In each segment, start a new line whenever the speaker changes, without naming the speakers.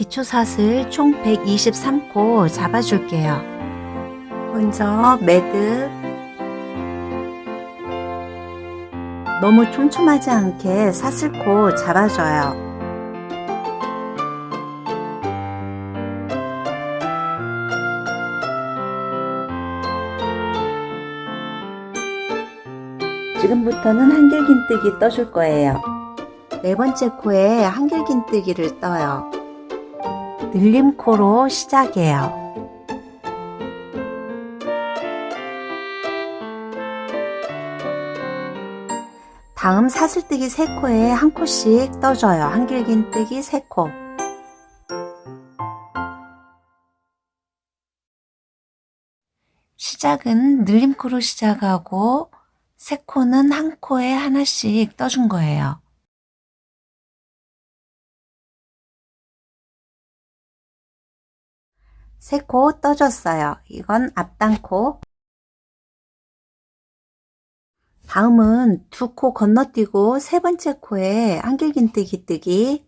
기초사슬 총 123코 잡아줄게요. 먼저 매듭, 너무 촘촘하지 않게 사슬코 잡아줘요. 지금부터는 한길긴뜨기 떠줄 거예요. 네 번째 코에 한길긴뜨기를 떠요. 늘림코로 시작해요. 다음 사슬뜨기 3코에 한 코씩 떠줘요. 한길긴뜨기 3코. 시작은 늘림코로 시작하고 3코는 한 코에 하나씩 떠준 거예요. 세 코 떠줬어요. 이건 앞단코. 다음은 2코 건너뛰고 세 번째 코에 한길긴뜨기 뜨기.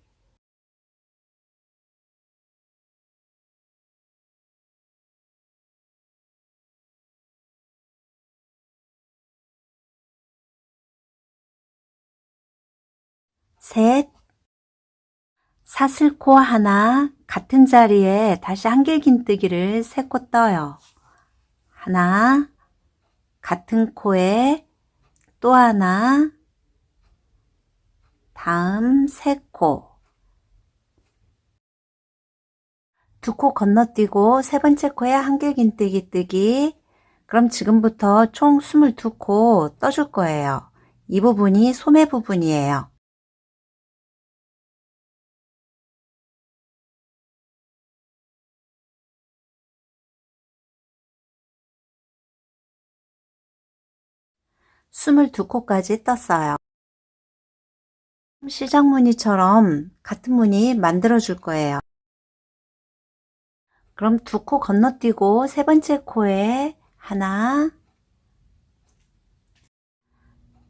셋, 사슬코 하나, 같은 자리에 다시 한길긴뜨기를 3코 떠요. 하나, 같은 코에 또 하나, 다음 3코. 2코 건너뛰고 세 번째 코에 한길긴뜨기 뜨기. 그럼 지금부터 총 22코 떠줄 거예요. 이 부분이 소매 부분이에요. 스물두 코까지 떴어요. 시작 무늬처럼 같은 무늬 만들어 줄 거예요. 그럼 2코 건너뛰고 세 번째 코에 하나,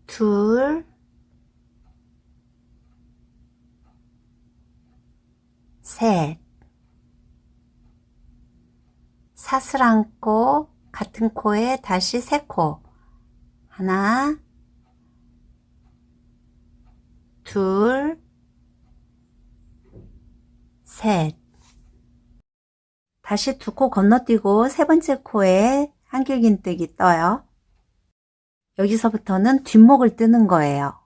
둘, 셋, 사슬 안고 같은 코에 다시 3코, 하나, 둘, 셋. 다시 2코 건너뛰고 세 번째 코에 한길긴뜨기 떠요. 여기서부터는 뒷목을 뜨는 거예요.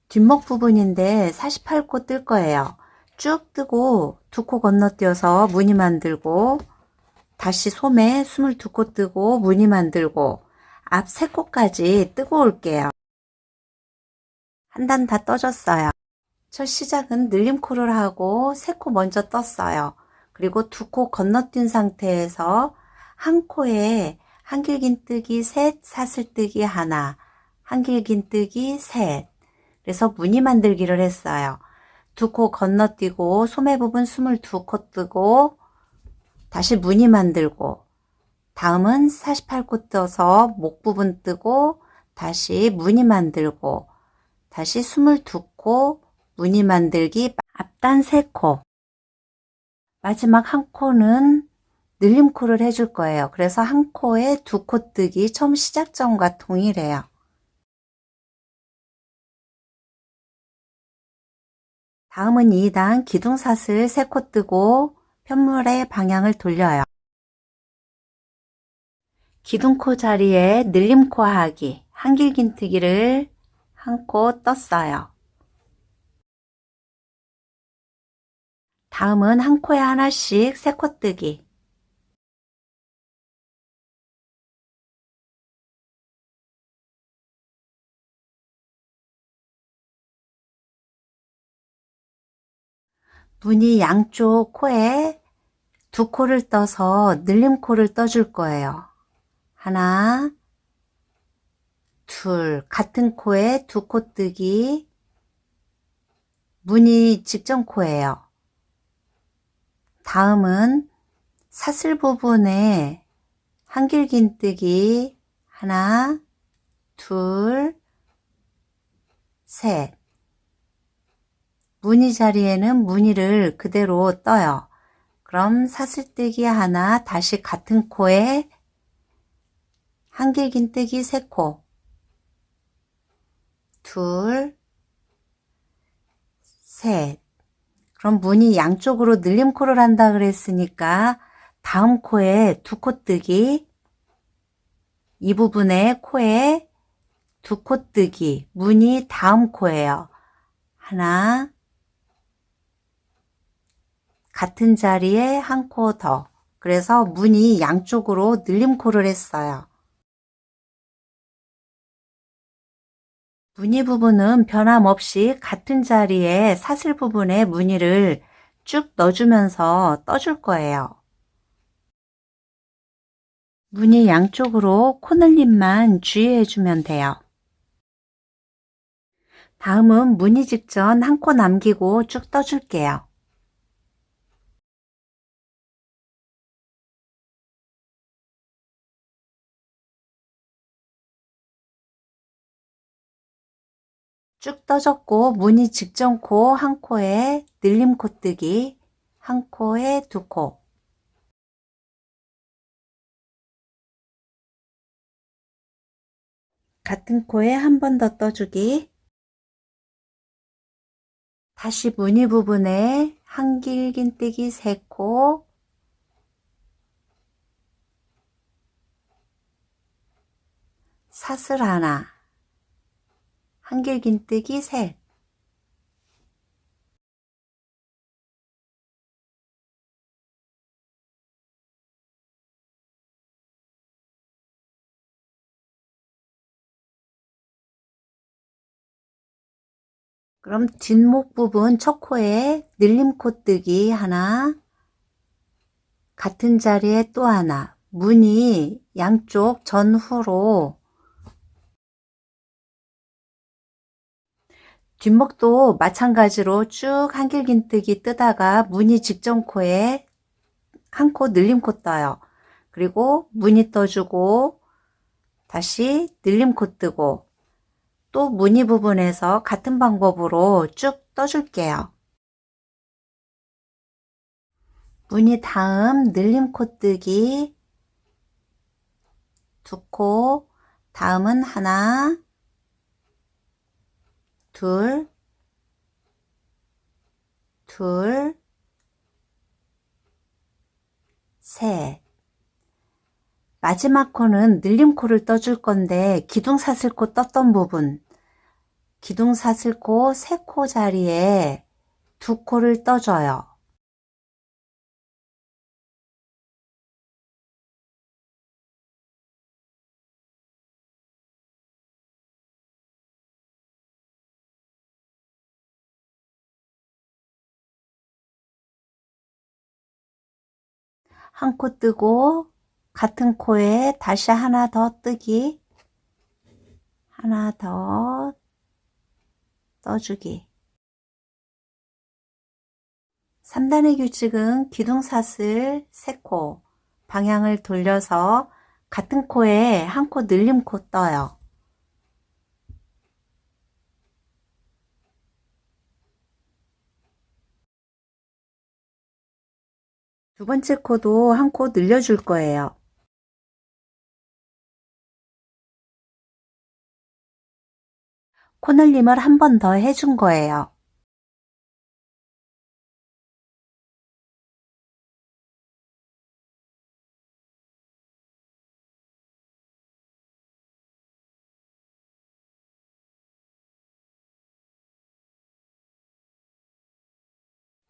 뒷목 부분인데 48코 뜰 거예요. 쭉 뜨고 2코 건너뛰어서 무늬 만들고 다시 소매 22코 뜨고 무늬 만들고 앞 3코까지 뜨고 올게요. 한 단 다 떠줬어요. 첫 시작은 늘림코를 하고 3코 먼저 떴어요. 그리고 2코 건너뛴 상태에서 한 코에 한길긴뜨기 셋, 사슬뜨기 하나, 한길긴뜨기 셋. 그래서 무늬 만들기를 했어요. 2코 건너뛰고 소매 부분 22코 뜨고 다시 무늬 만들고 다음은 48코 떠서 목 부분 뜨고 다시 무늬 만들고 다시 22코 무늬 만들기 앞단 3코 마지막 한 코는 늘림코를 해줄 거예요. 그래서 한 코에 2코 뜨기 처음 시작점과 동일해요. 다음은 2단 기둥사슬 3코 뜨고 편물의 방향을 돌려요. 기둥코 자리에 늘림코 하기, 한길긴뜨기를 한 코 떴어요. 다음은 한 코에 하나씩 3코 뜨기. 무늬 양쪽 코에 2코를 떠서 늘림코를 떠줄 거예요. 하나, 둘, 같은 코에 2코 뜨기, 무늬 직전 코예요. 다음은 사슬 부분에 한길긴뜨기 하나, 둘, 셋. 무늬 자리에는 무늬를 그대로 떠요. 그럼 사슬뜨기 하나, 다시 같은 코에 한길긴뜨기 3코, 둘, 셋. 그럼 무늬 양쪽으로 늘림코를 한다 그랬으니까 다음 코에 2코 뜨기, 이 부분에 코에 2코 뜨기, 무늬 다음 코예요. 하나, 같은 자리에 한 코 더. 그래서 무늬 양쪽으로 늘림코를 했어요. 무늬 부분은 변함없이 같은 자리에 사슬 부분에 무늬를 쭉 넣어주면서 떠줄 거예요. 무늬 양쪽으로 코늘림만 주의해주면 돼요. 다음은 무늬 직전 한 코 남기고 쭉 떠줄게요. 쭉 떠졌고 무늬 직전 코 한 코에 늘림 코뜨기, 한 코에 2코, 같은 코에 한 번 더 떠주기, 다시 무늬 부분에 한길긴뜨기 3코, 사슬 하나, 한길긴뜨기 3. 그럼 뒷목 부분 첫 코에 늘림 코뜨기 하나, 같은 자리에 또 하나, 무늬 양쪽 전후로 뒷목도 마찬가지로 쭉 한길긴뜨기 뜨다가 무늬 직전 코에 한 코 늘림 코 떠요. 그리고 무늬 떠주고 다시 늘림 코 뜨고 또 무늬 부분에서 같은 방법으로 쭉 떠줄게요. 무늬 다음 늘림 코 뜨기 2코, 다음은 하나, 둘, 둘, 셋. 마지막 코는 늘림코를 떠줄 건데 기둥사슬코 떴던 부분, 기둥사슬코 3코 자리에 2코를 떠줘요. 한 코 뜨고 같은 코에 다시 하나 더 뜨기, 하나 더 떠주기. 3단의 규칙은 기둥사슬 3코, 방향을 돌려서 같은 코에 한 코 늘림 코 떠요. 두 번째 코도 한 코 늘려줄 거예요. 코늘림을 한 번 더 해준 거예요.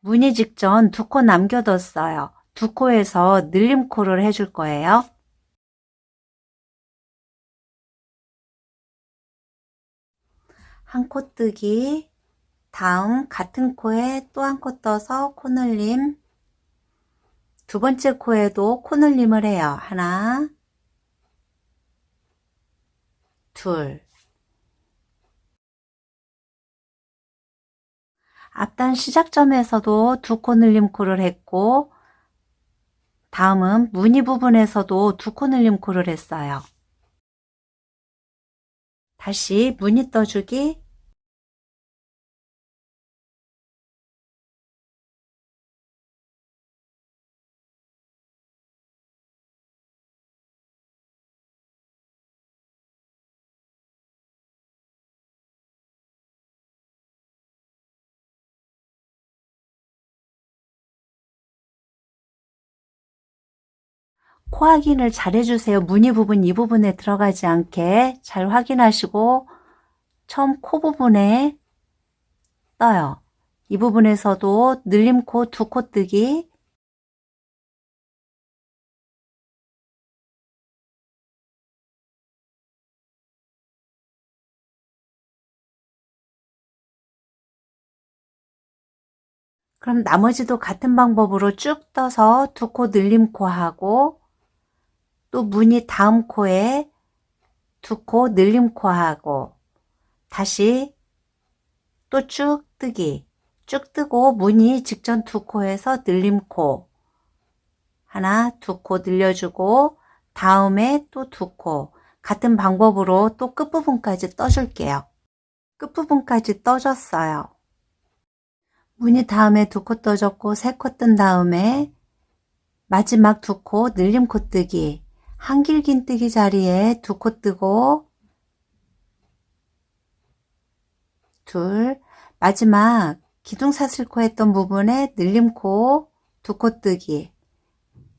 무늬 직전 2코 남겨뒀어요. 2코에서 늘림코를 해줄 거예요. 한 코 뜨기, 다음 같은 코에 또 한 코 떠서 코늘림, 두 번째 코에도 코늘림을 해요. 하나, 둘. 앞단 시작점에서도 2코 늘림코를 했고 다음은 무늬 부분에서도 2코 늘림코를 했어요. 다시 무늬 떠주기, 코 확인을 잘 해주세요. 무늬 부분 이 부분에 들어가지 않게 잘 확인하시고 처음 코 부분에 떠요. 이 부분에서도 늘림코 두 코 뜨기, 그럼 나머지도 같은 방법으로 쭉 떠서 두 코 늘림코 하고 또 무늬 다음 코에 두 코 늘림코 하고 다시 또 쭉 뜨기, 쭉 뜨고 무늬 직전 두 코에서 늘림코 하나, 두 코 늘려주고 다음에 또 두 코 같은 방법으로 또 끝부분까지 떠줄게요. 끝부분까지 떠줬어요. 무늬 다음에 두 코 떠줬고 세 코 뜬 다음에 마지막 두 코 늘림코 뜨기, 한길긴 뜨기 자리에 두 코 뜨고 둘, 마지막 기둥사슬코 했던 부분에 늘림코 두 코 뜨기,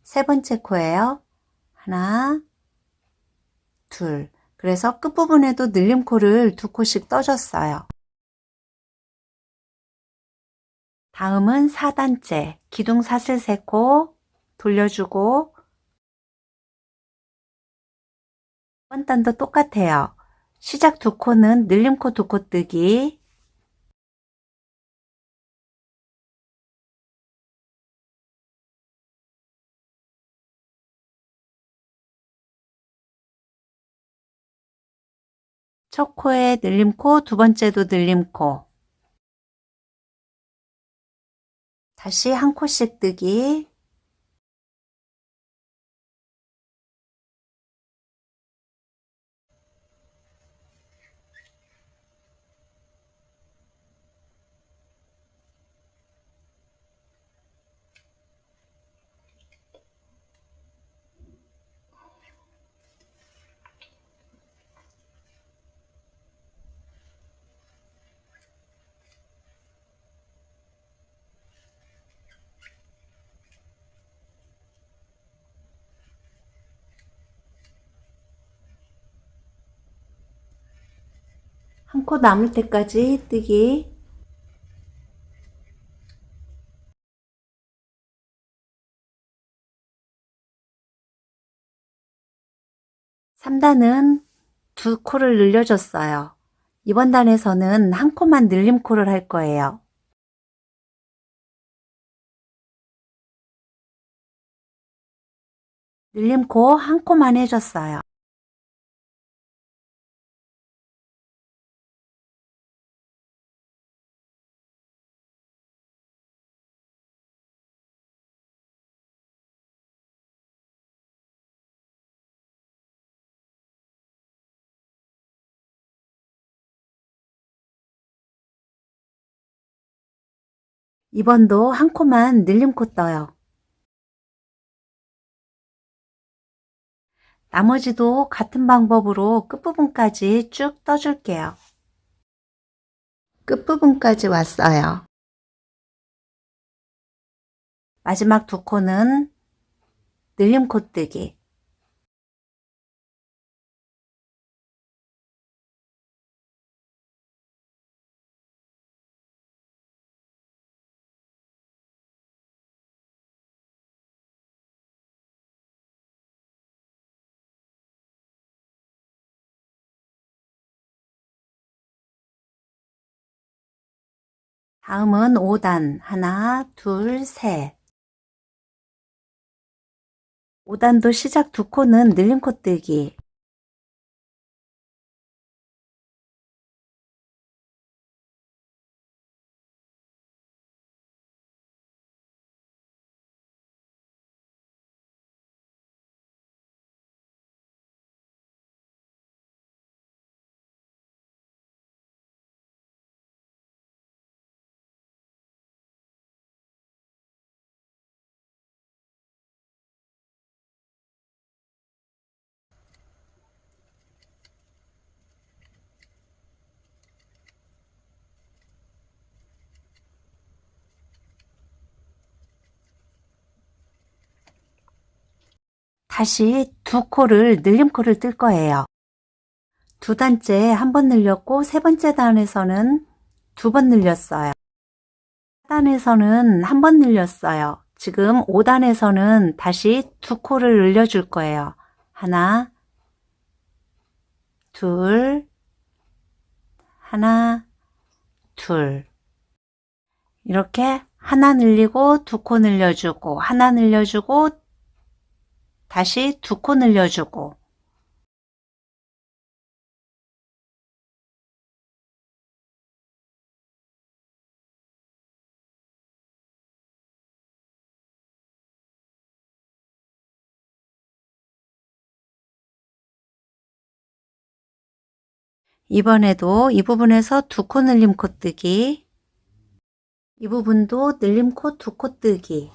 세 번째 코예요. 하나, 둘. 그래서 끝부분에도 늘림코를 두 코씩 떠줬어요. 다음은 4단째 기둥사슬 3코 돌려주고 이번 단도 똑같아요. 시작 두 코는 늘림코 두 코 뜨기, 첫 코에 늘림코, 두 번째도 늘림코, 다시 한 코씩 뜨기, 한 코 남을 때까지 뜨기, 3단은 두 코를 늘려줬어요. 이번 단에서는 한 코만 늘림코를 할 거예요. 늘림코 한 코만 해줬어요. 이번도 한 코만 늘림코 떠요. 나머지도 같은 방법으로 끝부분까지 쭉 떠줄게요. 끝부분까지 왔어요. 마지막 두 코는 늘림코 뜨기, 다음은 5단 하나, 둘, 셋. 5단도 시작 두 코는 늘림코 뜨기, 다시 두 코를 늘림코를 뜰 거예요. 두 단째 한 번 늘렸고 세 번째 단에서는 두 번 늘렸어요. 4단에서는 한 번 늘렸어요. 지금 5단에서는 다시 두 코를 늘려줄 거예요. 하나, 둘, 하나, 둘. 이렇게 하나 늘리고 두 코 늘려주고 하나 늘려주고 다시 두 코 늘려주고 이번에도 이 부분에서 두 코 늘림 코 뜨기 이 부분도 늘림 코 두 코 뜨기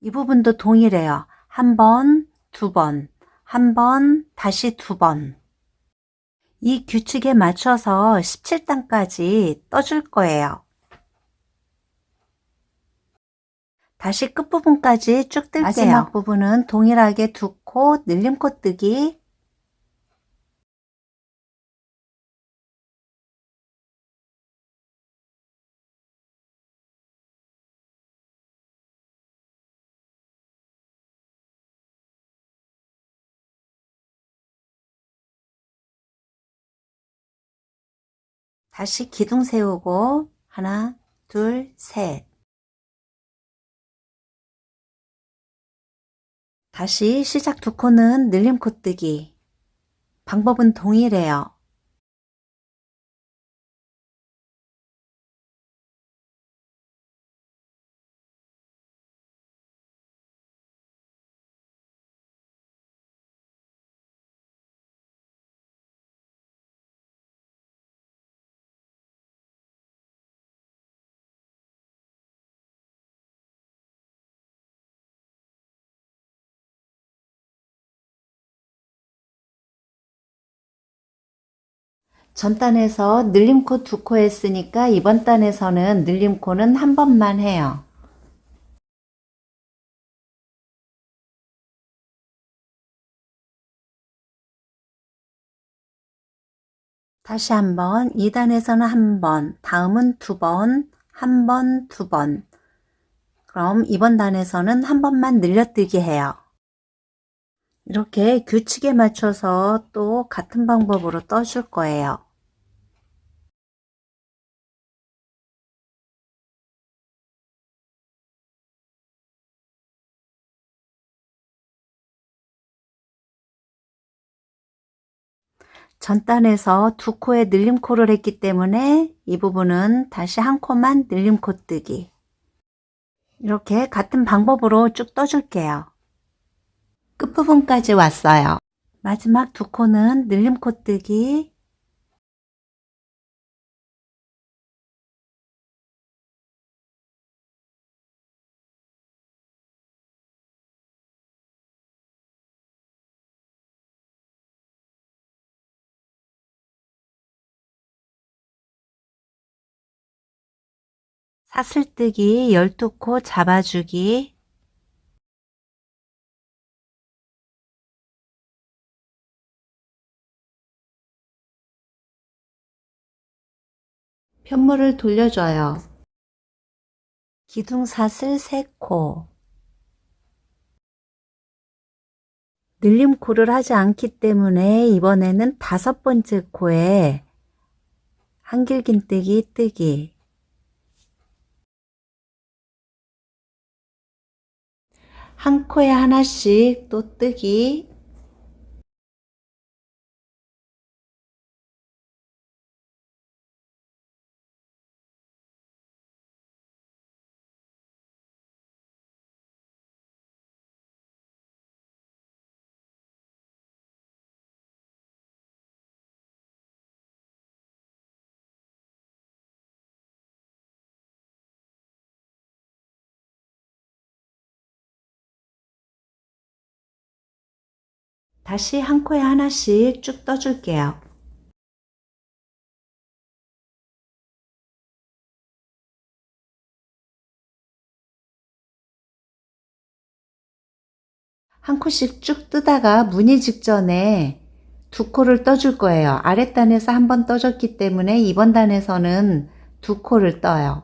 이 부분도 동일해요. 한 번, 두 번, 한 번, 다시 두 번. 이 규칙에 맞춰서 17단까지 떠줄 거예요. 다시 끝부분까지 쭉 뜰게요. 마지막 부분은 동일하게 두 코 늘림 코 뜨기 다시 기둥 세우고 하나, 둘, 셋 다시 시작 두 코는 늘림 코 뜨기 방법은 동일해요. 전 단에서 늘림코 두 코 했으니까 이번 단에서는 늘림코는 한 번만 해요. 다시 한 번, 2단에서는 한 번, 다음은 두 번, 한 번, 두 번. 그럼 이번 단에서는 한 번만 늘려뜨기 해요. 이렇게 규칙에 맞춰서 또 같은 방법으로 떠줄 거예요. 전 단에서 두 코에 늘림코를 했기 때문에 이 부분은 다시 한 코만 늘림코 뜨기. 이렇게 같은 방법으로 쭉 떠줄게요. 끝부분까지 왔어요. 마지막 두 코는 늘림코 뜨기. 사슬뜨기 12코 잡아주기. 편물을 돌려줘요. 기둥사슬 3코. 늘림코를 하지 않기 때문에 이번에는 5번째 코에 한길긴뜨기 뜨기. 한 코에 하나씩 또 뜨기. 다시 한 코에 하나씩 쭉 떠줄게요. 한 코씩 쭉 뜨다가 무늬 직전에 두 코를 떠줄 거예요. 아랫단에서 한 번 떠줬기 때문에 이번 단에서는 두 코를 떠요.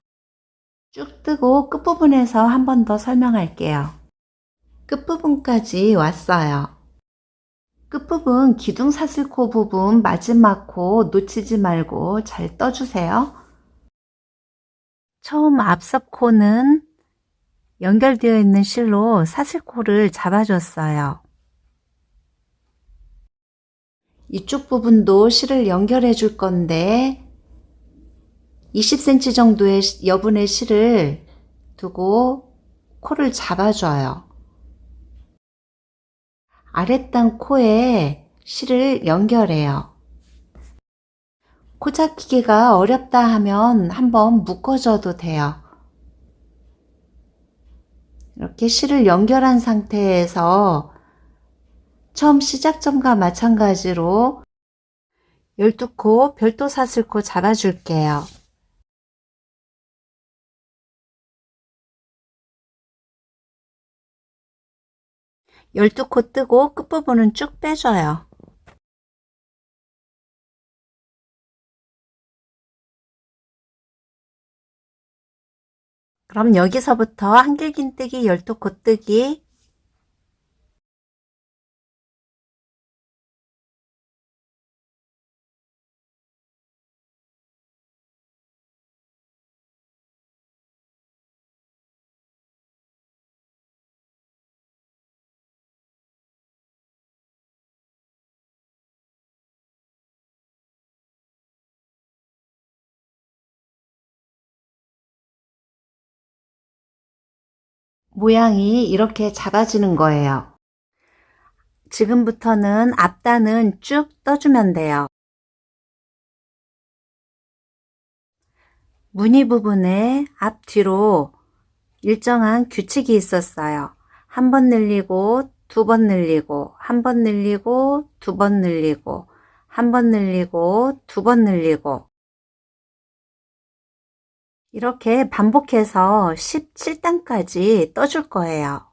쭉 뜨고 끝부분에서 한 번 더 설명할게요. 끝부분까지 왔어요. 끝부분 기둥사슬코 부분 마지막 코 놓치지 말고 잘 떠주세요. 처음 앞섭 코는 연결되어 있는 실로 사슬코를 잡아줬어요. 이쪽 부분도 실을 연결해 줄 건데 20cm 정도의 여분의 실을 두고 코를 잡아줘요. 아랫단 코에 실을 연결해요. 코 잡기가 어렵다 하면 한번 묶어줘도 돼요. 이렇게 실을 연결한 상태에서 처음 시작점과 마찬가지로 12코 별도 사슬코 잡아줄게요. 열두 코 뜨고 끝부분은 쭉 빼줘요. 그럼 여기서부터 한길긴뜨기 12코 뜨기, 모양이 이렇게 잡아지는 거예요. 지금부터는 앞단은 쭉 떠주면 돼요. 무늬 부분에 앞뒤로 일정한 규칙이 있었어요. 한 번 늘리고, 두 번 늘리고, 한 번 늘리고, 두 번 늘리고, 한 번 늘리고, 두 번 늘리고. 이렇게 반복해서 17단까지 떠줄 거예요.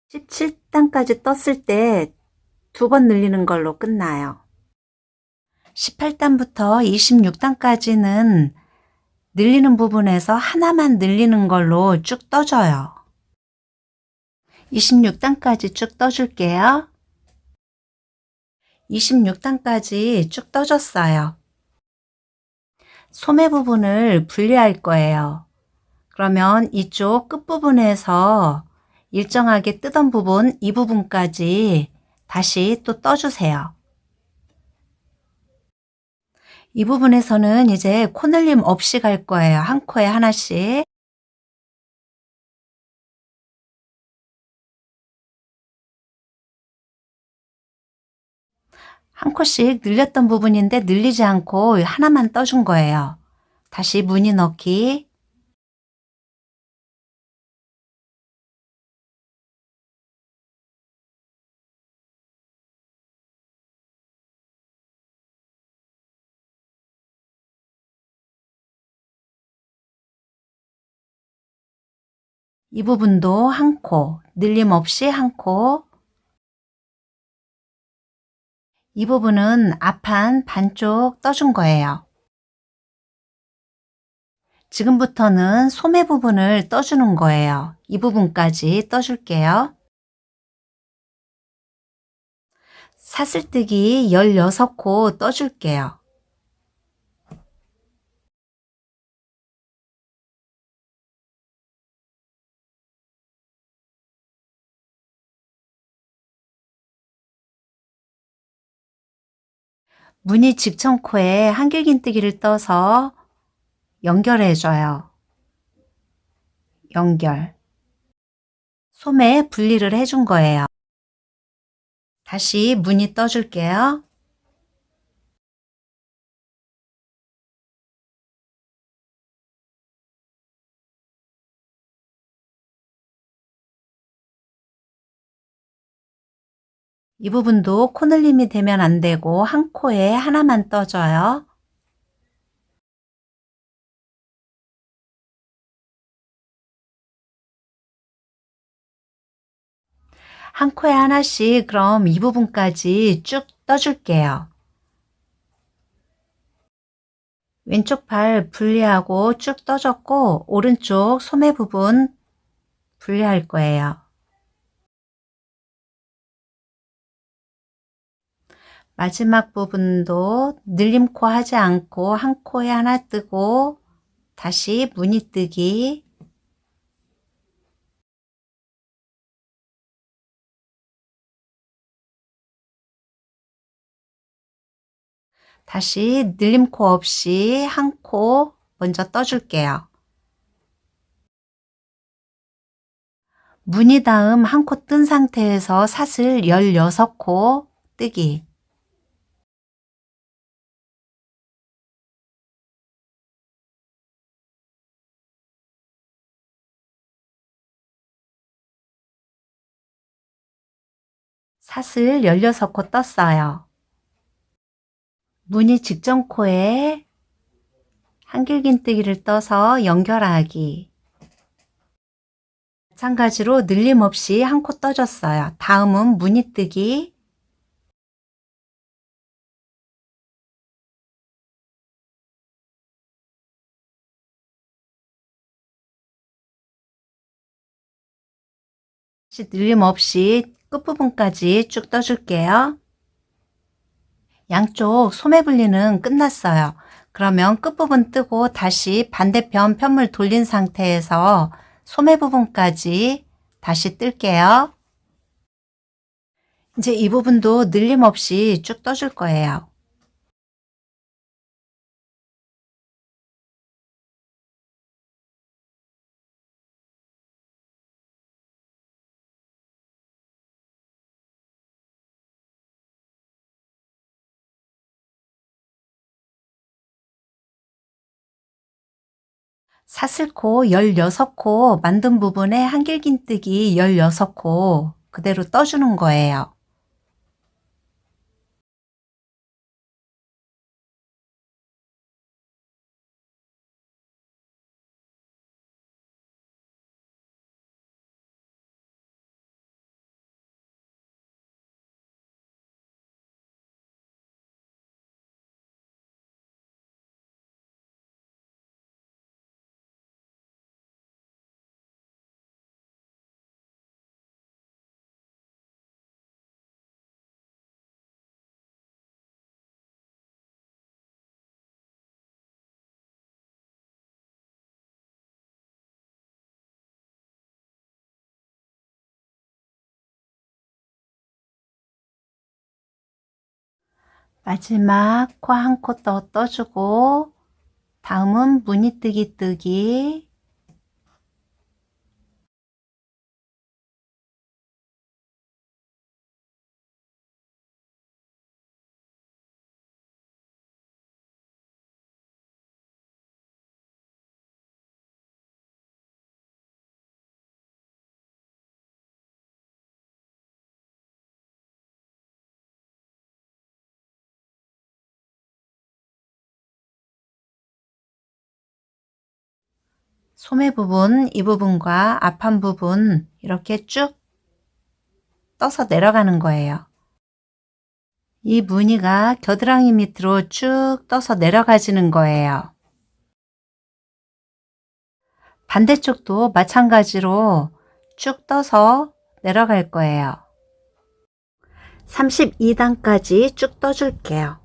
17단까지 떴을 때 두 번 늘리는 걸로 끝나요. 18단부터 26단까지는 늘리는 부분에서 하나만 늘리는 걸로 쭉 떠줘요. 26단까지 쭉 떠줄게요. 26단까지 쭉 떠줬어요. 소매 부분을 분리할 거예요. 그러면 이쪽 끝부분에서 일정하게 뜨던 부분, 이 부분까지 다시 또 떠주세요. 이 부분에서는 이제 코늘림 없이 갈 거예요. 한 코에 하나씩. 한 코씩 늘렸던 부분인데 늘리지 않고 하나만 떠준 거예요. 다시 무늬 넣기. 이 부분도 한 코, 늘림 없이 한 코. 이 부분은 앞판 반쪽 떠준 거예요. 지금부터는 소매 부분을 떠주는 거예요. 이 부분까지 떠줄게요. 사슬뜨기 16코 떠줄게요. 무늬 직전코에 한길긴뜨기를 떠서 연결해줘요. 연결. 소매 분리를 해준 거예요. 다시 무늬 떠줄게요. 이 부분도 코늘림이 되면 안 되고 한 코에 하나만 떠줘요. 한 코에 하나씩 그럼 이 부분까지 쭉 떠줄게요. 왼쪽 발 분리하고 쭉 떠줬고 오른쪽 소매 부분 분리할 거예요. 마지막 부분도 늘림코 하지 않고 한 코에 하나 뜨고 다시 무늬 뜨기, 다시 늘림코 없이 한 코 먼저 떠줄게요. 무늬 다음 한 코 뜬 상태에서 사슬 16코 뜨기. 사슬 16코 떴어요. 무늬 직전 코에 한길긴뜨기를 떠서 연결하기. 마찬가지로 늘림 없이 한 코 떠줬어요. 다음은 무늬 뜨기. 다시 늘림 없이 끝부분까지 쭉 떠줄게요. 양쪽 소매 분리는 끝났어요. 그러면 끝부분 뜨고 다시 반대편 편물 돌린 상태에서 소매 부분까지 다시 뜰게요. 이제 이 부분도 늘림 없이 쭉 떠줄 거예요. 사슬코 16코 만든 부분에 한길긴뜨기 16코 그대로 떠주는 거예요. 마지막 코 한 코 떠주고 다음은 무늬 뜨기 뜨기, 소매 부분 이 부분과 앞판 부분 이렇게 쭉 떠서 내려가는 거예요. 이 무늬가 겨드랑이 밑으로 쭉 떠서 내려가지는 거예요. 반대쪽도 마찬가지로 쭉 떠서 내려갈 거예요. 32단까지 쭉 떠줄게요.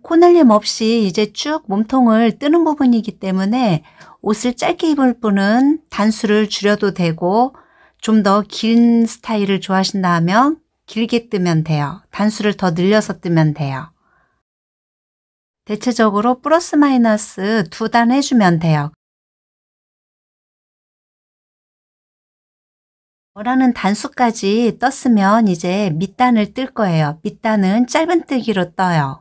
코늘림 없이 이제 쭉 몸통을 뜨는 부분이기 때문에 옷을 짧게 입을 분은 단수를 줄여도 되고 좀 더 긴 스타일을 좋아하신다면 길게 뜨면 돼요. 단수를 더 늘려서 뜨면 돼요. 대체적으로 플러스 마이너스 2단 해주면 돼요. 원하는 단수까지 떴으면 이제 밑단을 뜰 거예요. 밑단은 짧은뜨기로 떠요.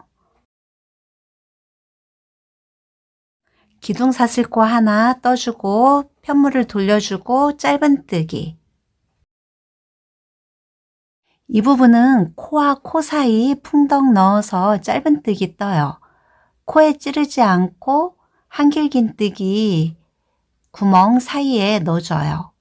기둥사슬코 하나 떠주고 편물을 돌려주고 짧은뜨기. 이 부분은 코와 코 사이 풍덩 넣어서 짧은뜨기 떠요. 코에 찌르지 않고 한길긴뜨기 구멍 사이에 넣어줘요.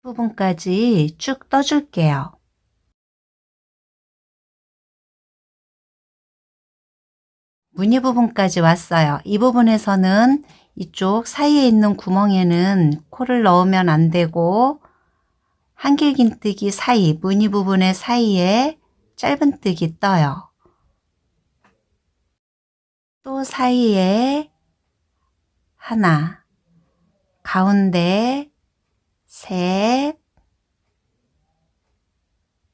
부분까지 쭉 떠줄게요. 무늬 부분까지 왔어요. 이 부분에서는 이쪽 사이에 있는 구멍에는 코를 넣으면 안 되고 한길긴뜨기 사이, 무늬 부분의 사이에 짧은뜨기 떠요. 또 사이에 하나, 가운데 셋,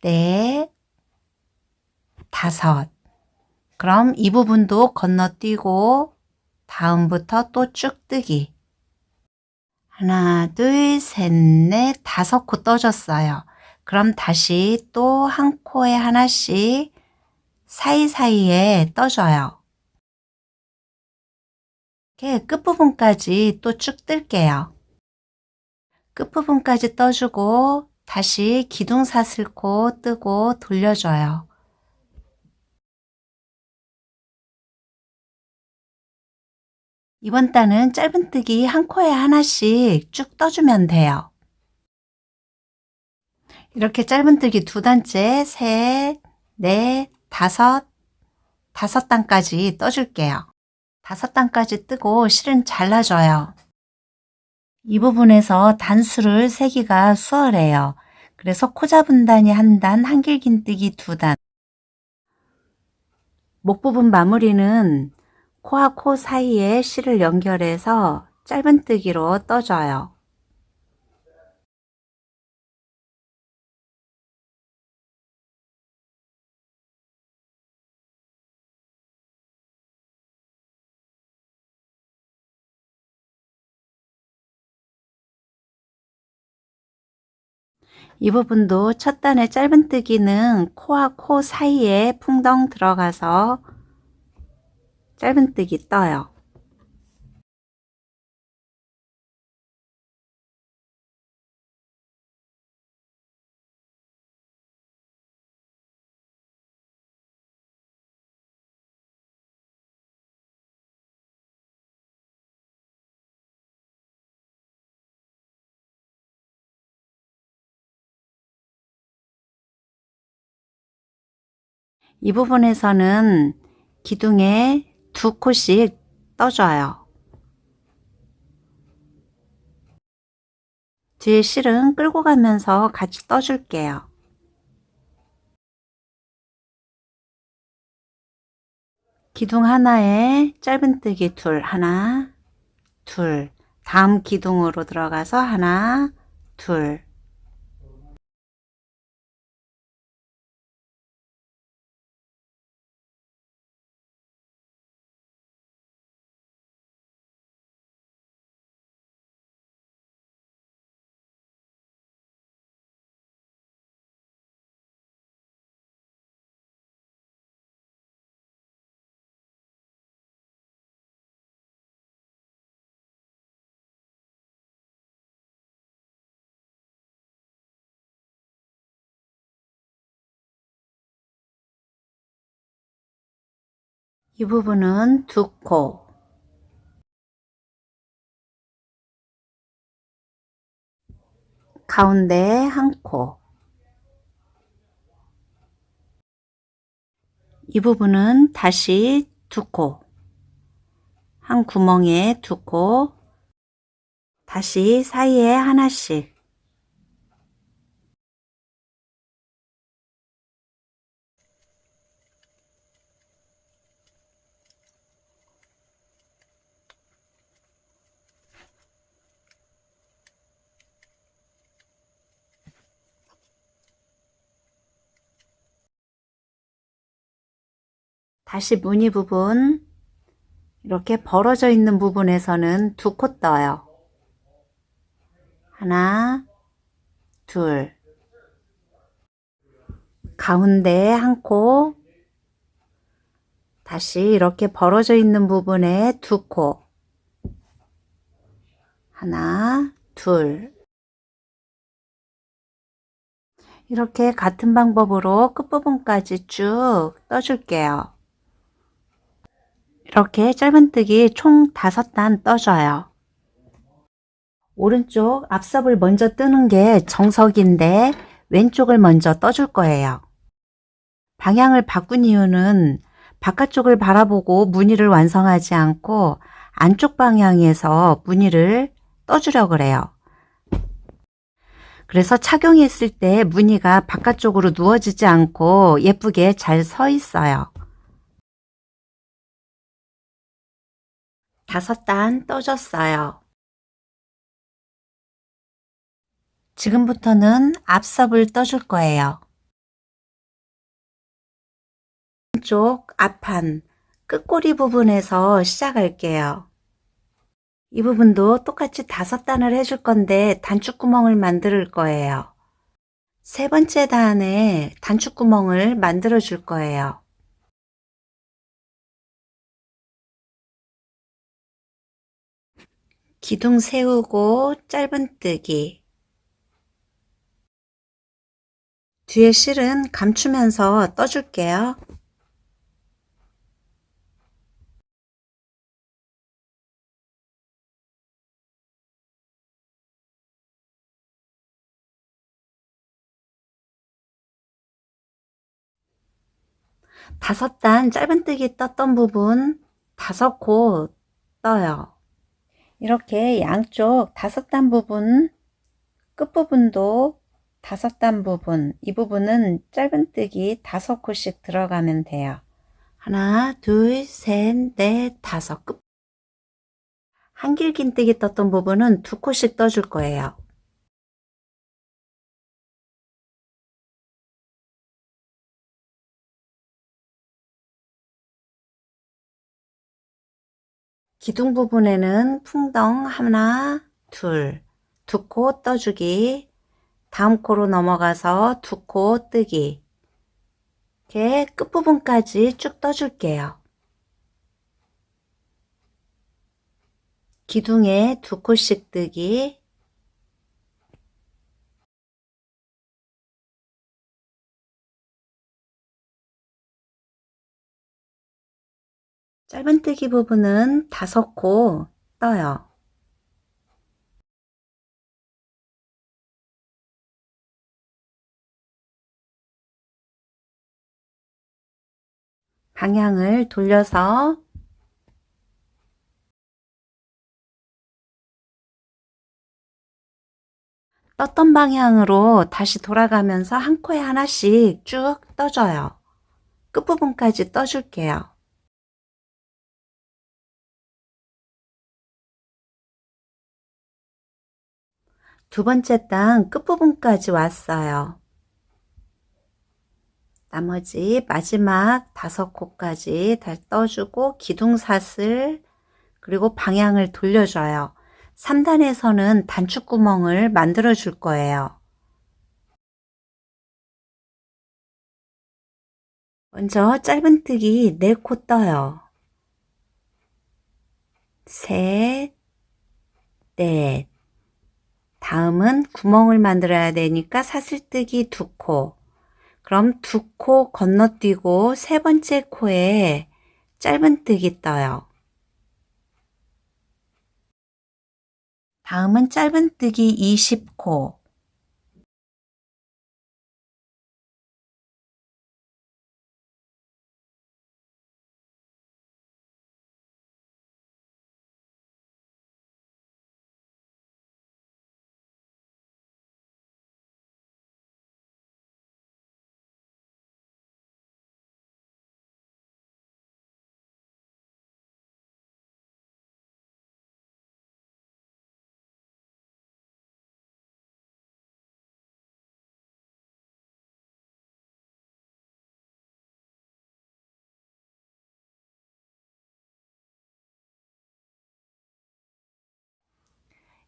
넷, 다섯. 그럼 이 부분도 건너뛰고 다음부터 또 쭉 뜨기. 하나, 둘, 셋, 넷, 다섯 코 떠줬어요. 그럼 다시 또 한 코에 하나씩 사이사이에 떠줘요. 이렇게 끝부분까지 또 쭉 뜰게요. 끝부분까지 떠주고 다시 기둥사슬코 뜨고 돌려줘요. 이번 단은 짧은뜨기 한 코에 하나씩 쭉 떠주면 돼요. 이렇게 짧은뜨기 두 단째, 셋, 넷, 다섯 단까지 떠줄게요. 다섯 단까지 뜨고 실은 잘라줘요. 이 부분에서 단수를 세기가 수월해요. 그래서 코 잡은 단이 한 단, 한길긴뜨기 두 단. 목 부분 마무리는 코와 코 사이에 실을 연결해서 짧은뜨기로 떠줘요. 이 부분도 첫 단의 짧은뜨기는 코와 코 사이에 풍덩 들어가서 짧은뜨기 떠요. 이 부분에서는 기둥에 두 코씩 떠줘요. 뒤에 실은 끌고 가면서 같이 떠줄게요. 기둥 하나에 짧은뜨기 둘, 하나, 둘. 다음 기둥으로 들어가서 하나, 둘. 이 부분은 두 코. 가운데 한 코. 이 부분은 다시 두 코. 한 구멍에 두 코. 다시 사이에 하나씩. 다시 무늬 부분, 이렇게 벌어져 있는 부분에서는 두 코 떠요. 하나, 둘. 가운데 한 코, 다시 이렇게 벌어져 있는 부분에 2코. 하나, 둘. 이렇게 같은 방법으로 끝부분까지 쭉 떠줄게요. 이렇게 짧은뜨기 총 5단 떠줘요. 오른쪽 앞섭을 먼저 뜨는 게 정석인데 왼쪽을 먼저 떠줄 거예요. 방향을 바꾼 이유는 바깥쪽을 바라보고 무늬를 완성하지 않고 안쪽 방향에서 무늬를 떠주려고 그래요. 그래서 착용했을 때 무늬가 바깥쪽으로 누워지지 않고 예쁘게 잘 서 있어요. 5단 떠줬어요. 지금부터는 앞섭을 떠줄 거예요. 왼쪽 앞판 끝꼬리 부분에서 시작할게요. 이 부분도 똑같이 5단을 해줄 건데 단축구멍을 만들 거예요. 세 번째 단에 단축구멍을 만들어 줄 거예요. 기둥 세우고 짧은뜨기. 뒤에 실은 감추면서 떠줄게요. 다섯 단 짧은뜨기 떴던 부분 5코 떠요. 이렇게 양쪽 5단 부분 끝부분도 5단 부분, 이 부분은 짧은뜨기 5코씩 들어가면 돼요. 하나, 둘, 셋, 넷, 5. 끝. 한길긴뜨기 떴던 부분은 2코씩 떠줄 거예요. 기둥 부분에는 풍덩 하나, 둘, 2코 떠주기. 다음 코로 넘어가서 2코 뜨기. 이렇게 끝부분까지 쭉 떠줄게요. 기둥에 2코씩 뜨기. 짧은뜨기 부분은 5코 떠요. 방향을 돌려서 떴던 방향으로 다시 돌아가면서 한 코에 하나씩 쭉 떠줘요. 끝부분까지 떠줄게요. 두 번째 단 끝부분까지 왔어요. 나머지 마지막 5코까지 다 떠주고 기둥사슬 그리고 방향을 돌려줘요. 3단에서는 단축구멍을 만들어 줄 거예요. 먼저 짧은뜨기 4코 떠요. 셋, 넷. 다음은 구멍을 만들어야 되니까 사슬뜨기 2코. 그럼 2코 건너뛰고 세 번째 코에 짧은뜨기 떠요. 다음은 짧은뜨기 20코.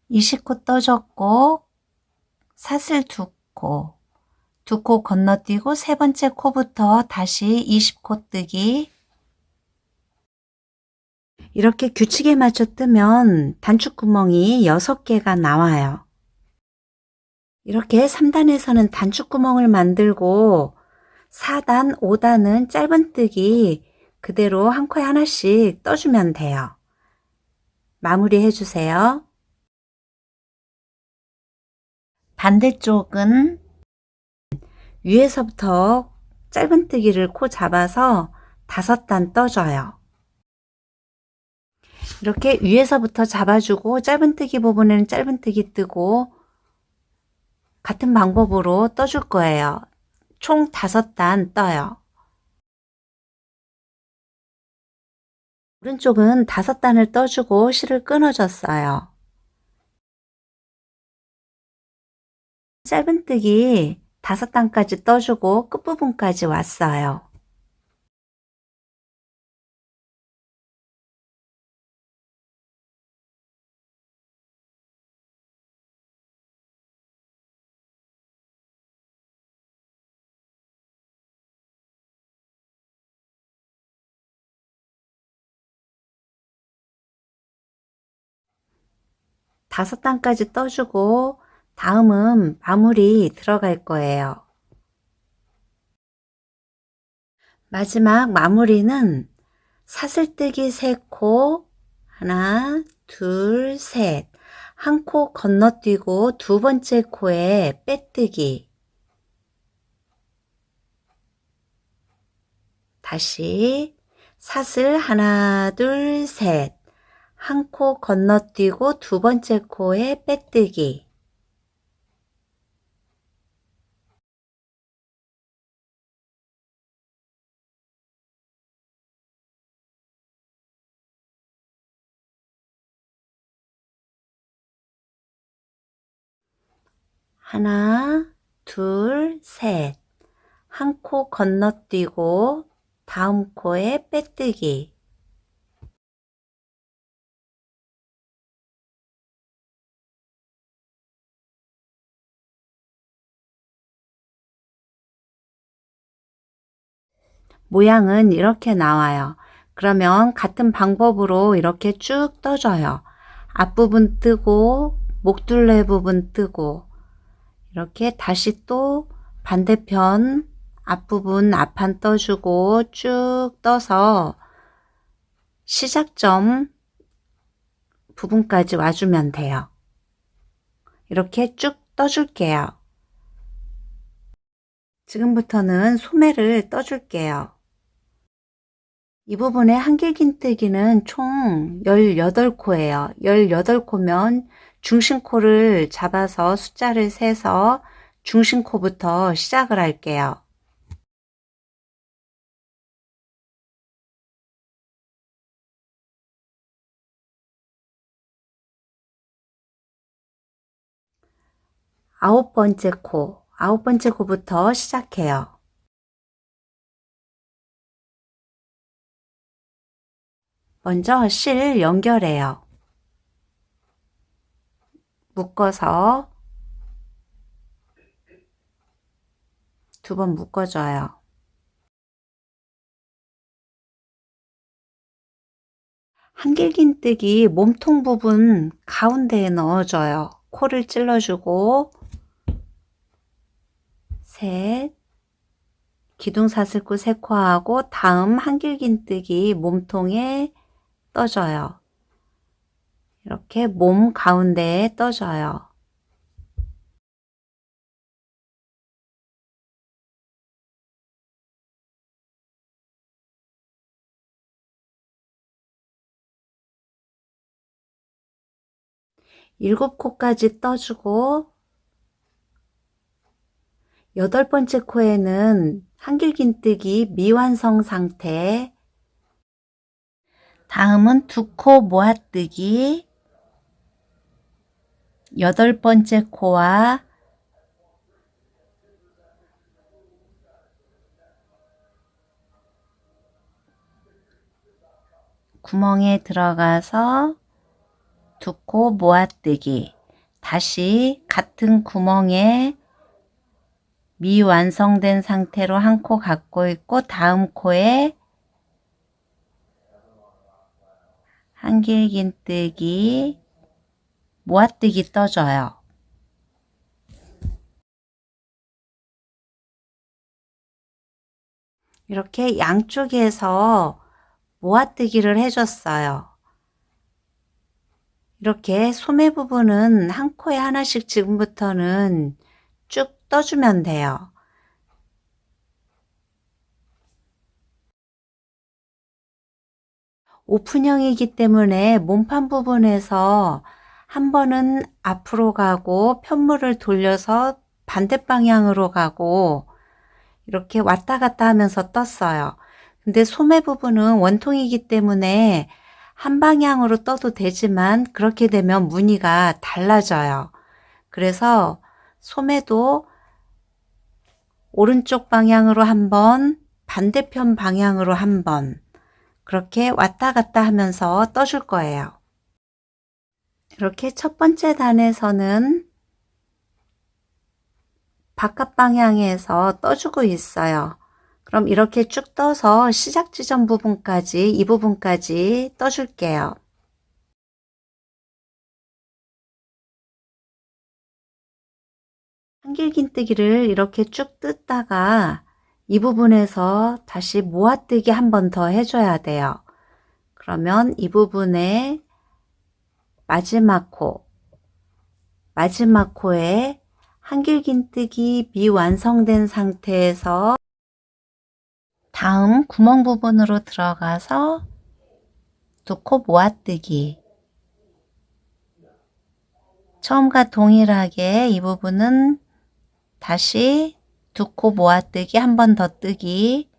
이십 코 떠줬고 사슬 2코, 2코 건너뛰고 세 번째 코부터 다시 20코 뜨기. 이렇게 규칙에 맞춰 뜨면 단축구멍이 6개가 나와요. 이렇게 3단에서는 단축구멍을 만들고 4단, 5단은 짧은뜨기 그대로 한 코에 하나씩 떠주면 돼요. 마무리 해주세요. 반대쪽은 위에서부터 짧은뜨기를 코 잡아서 5단 떠줘요. 이렇게 위에서부터 잡아주고 짧은뜨기 부분에는 짧은뜨기 뜨고 같은 방법으로 떠줄 거예요. 총 5단 떠요. 오른쪽은 5단을 떠주고 실을 끊어줬어요. 짧은뜨기 5단까지 떠주고 끝부분까지 왔어요. 다섯 단까지 떠주고 다음은 마무리 들어갈 거예요. 마지막 마무리는 사슬뜨기 3코 하나 둘 셋 한 코 건너뛰고 두 번째 코에 빼뜨기 다시 사슬 하나 둘 셋 한 코 건너뛰고 두 번째 코에 빼뜨기 하나 둘 셋 한 코 건너뛰고 다음 코에 빼뜨기 모양은 이렇게 나와요. 그러면 같은 방법으로 이렇게 쭉 떠줘요. 앞부분 뜨고 목둘레 부분 뜨고 이렇게 다시 또 반대편 앞부분 앞판 떠주고 쭉 떠서 시작점 부분까지 와주면 돼요. 이렇게 쭉 떠줄게요. 지금부터는 소매를 떠줄게요. 이 부분의 한길긴뜨기는 총 18코예요. 18코면 중심코를 잡아서 숫자를 세서 중심코부터 시작을 할게요. 아홉 번째 코부터 시작해요. 먼저 실 연결해요. 묶어서 2번 묶어줘요. 한길긴뜨기 몸통 부분 가운데에 넣어줘요. 코를 찔러주고 셋 기둥사슬코 3코하고 다음 한길긴뜨기 몸통에 떠줘요. 이렇게 몸 가운데에 떠줘요. 일곱 코까지 떠주고 8번째 코에는 한길긴뜨기 미완성 상태 다음은 2코 모아뜨기 8번째 코와 구멍에 들어가서 2코 모아뜨기 다시 같은 구멍에 미완성된 상태로 한 코 갖고 있고 다음 코에 한길긴뜨기, 모아뜨기 떠줘요. 이렇게 양쪽에서 모아뜨기를 해줬어요. 이렇게 소매 부분은 한 코에 하나씩 지금부터는 쭉 떠주면 돼요. 오픈형이기 때문에 몸판 부분에서 한 번은 앞으로 가고 편물을 돌려서 반대 방향으로 가고 이렇게 왔다 갔다 하면서 떴어요. 근데 소매 부분은 원통이기 때문에 한 방향으로 떠도 되지만 그렇게 되면 무늬가 달라져요. 그래서 소매도 오른쪽 방향으로 한 번, 반대편 방향으로 한 번, 그렇게 왔다 갔다 하면서 떠줄 거예요. 이렇게 첫 번째 단에서는 바깥 방향에서 떠주고 있어요. 그럼 이렇게 쭉 떠서 시작 지점 부분까지, 이 부분까지 떠줄게요. 한길긴뜨기를 이렇게 쭉 뜯다가 이 부분에서 다시 모아뜨기 한 번 더 해줘야 돼요. 그러면 이 부분에 마지막 코에 한길긴뜨기 미완성된 상태에서 다음 구멍 부분으로 들어가서 두 코 모아뜨기, 처음과 동일하게 이 부분은 다시 두 코 모아뜨기, 한 번 더 뜨기,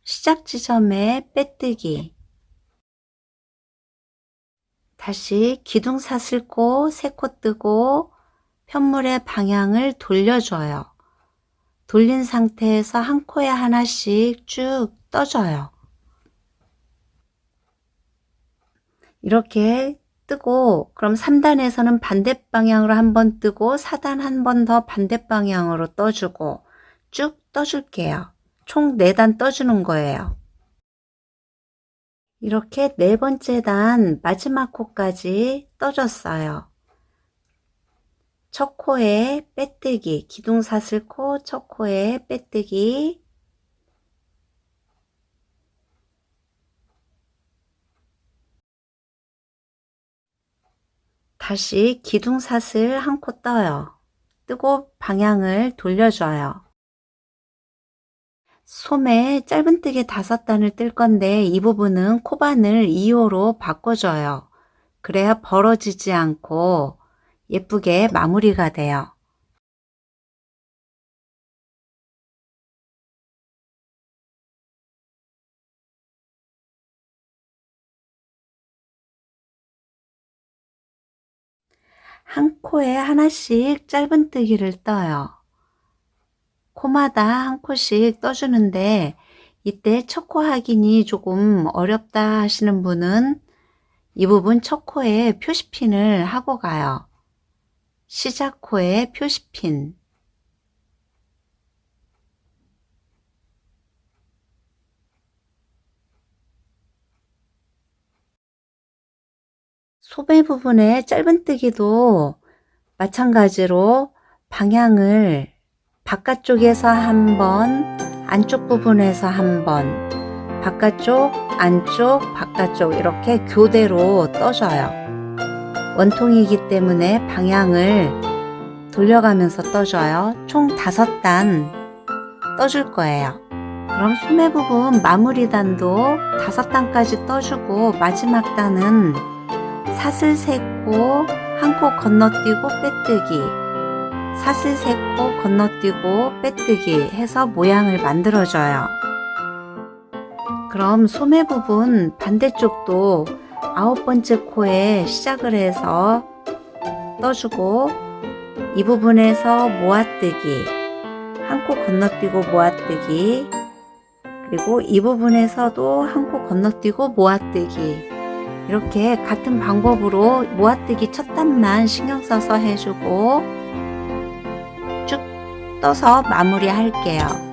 시작 지점에 빼뜨기, 다시 기둥사 쓸고 세 코 뜨고 편물의 방향을 돌려줘요. 돌린 상태에서 한 코에 하나씩 쭉 떠줘요. 이렇게 뜨고 그럼 3단에서는 반대 방향으로 한 번 뜨고 4단 한 번 더 반대 방향으로 떠주고 쭉 떠줄게요. 총 4단 떠주는 거예요. 이렇게 네 번째 단 마지막 코까지 떠줬어요. 첫 코에 빼뜨기, 기둥사 쓸고 첫 코에 빼뜨기, 다시 기둥사슬 한 코 떠요. 뜨고 방향을 돌려줘요. 소매 짧은뜨기 5단을 뜰 건데 이 부분은 코바늘 2호로 바꿔줘요. 그래야 벌어지지 않고 예쁘게 마무리가 돼요. 한 코에 하나씩 짧은뜨기를 떠요. 코마다 한 코씩 떠주는데 이때 첫 코 확인이 조금 어렵다 하시는 분은 이 부분 첫 코에 표시핀을 하고 가요. 시작 코에 표시핀, 소매 부분에 짧은뜨기도 마찬가지로 방향을 바깥쪽에서 한 번, 안쪽 부분에서 한 번, 바깥쪽, 안쪽, 바깥쪽 이렇게 교대로 떠줘요. 원통이기 때문에 방향을 돌려가면서 떠줘요. 총 5단 떠줄 거예요. 그럼 소매 부분 마무리 단도 5단까지 떠주고 마지막 단은 사슬 세고 한 코 건너뛰고 빼뜨기, 사슬 세고 건너뛰고 빼뜨기 해서 모양을 만들어줘요. 그럼 소매 부분 반대쪽도 9번째 코에 시작을 해서 떠주고 이 부분에서 모아뜨기, 한 코 건너뛰고 모아뜨기, 그리고 이 부분에서도 한 코 건너뛰고 모아뜨기, 이렇게 같은 방법으로 모아뜨기 첫 단만 신경 써서 해주고 쭉 떠서 마무리 할게요.